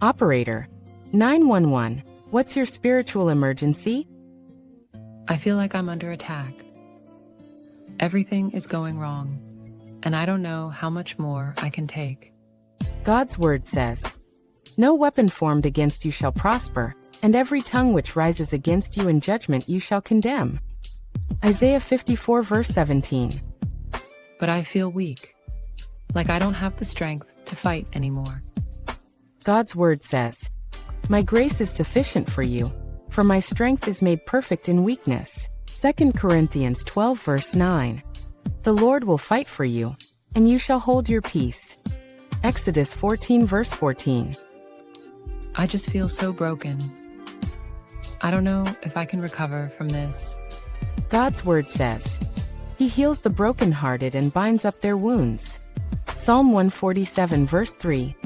Operator. 911. What's your spiritual emergency? I feel like I'm under attack. Everything is going wrong, and I don't know how much more I can take. God's word says, "No weapon formed against you shall prosper, and every tongue which rises against you in judgment you shall condemn." Isaiah 54 verse 17. But I feel weak, like I don't have the strength to fight anymore. God's word says, "My grace is sufficient for you, for my strength is made perfect in weakness." 2 Corinthians 12 verse 9. The Lord will fight for you, and you shall hold your peace. Exodus 14 verse 14. I just feel so broken. I don't know if I can recover from this. God's word says, "He heals the brokenhearted and binds up their wounds." Psalm 147 verse 3.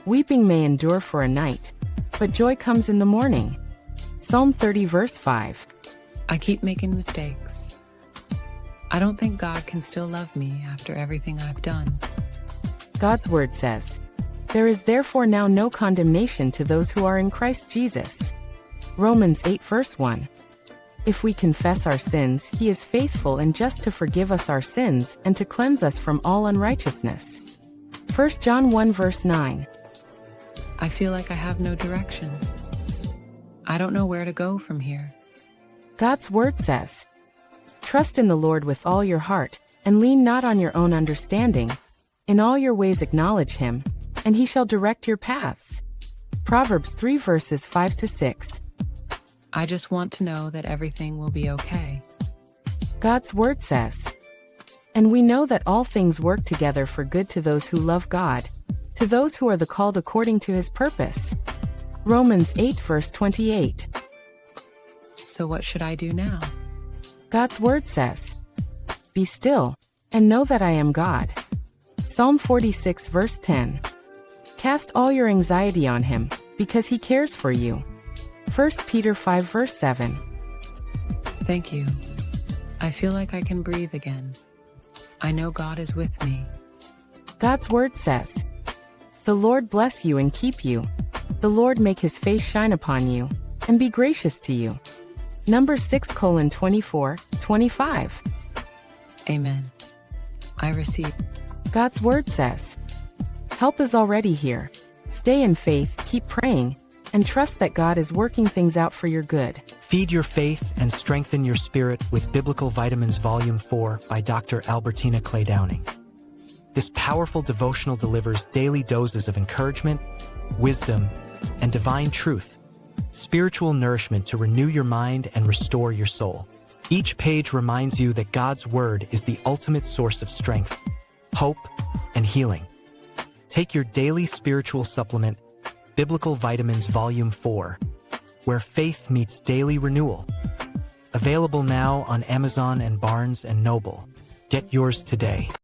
Weeping may endure for a night, but joy comes in the morning. Psalm 30 verse 5. I keep making mistakes. I don't think God can still love me after everything I've done. God's word says, "There is therefore now no condemnation to those who are in Christ Jesus." Romans 8 verse 1. If we confess our sins, He is faithful and just to forgive us our sins and to cleanse us from all unrighteousness. 1 John 1 verse 9. I feel like I have no direction. I don't know where to go from here. God's word says, "Trust in the Lord with all your heart, and lean not on your own understanding. In all your ways acknowledge Him, and He shall direct your paths." Proverbs 3 verses 5 to 6. I just want to know that everything will be okay. God's word says, "And we know that all things work together for good to those who love God, to those who are the called according to His purpose." Romans 8 verse 28. So what should I do now? God's word says, "Be still, and know that I am God." Psalm 46 verse 10. Cast all your anxiety on Him, because He cares for you. 1 Peter 5 verse 7. Thank you. I feel like I can breathe again. I know God is with me. God's word says, "The Lord bless you and keep you. The Lord make His face shine upon you, and be gracious to you." Numbers 6:24-25. Amen. I receive. God's word says, "Help is already here. Stay in faith, keep praying, and trust that God is working things out for your good." Feed your faith and strengthen your spirit with Biblical Vitamins Volume 4 by Dr. Albertina Clay-Downing. This powerful devotional delivers daily doses of encouragement, wisdom, and divine truth, spiritual nourishment to renew your mind and restore your soul. Each page reminds you that God's Word is the ultimate source of strength, hope, and healing. Take your daily spiritual supplement, Biblical Vitamins Volume 4, where faith meets daily renewal. Available now on Amazon and Barnes & Noble. Get yours today.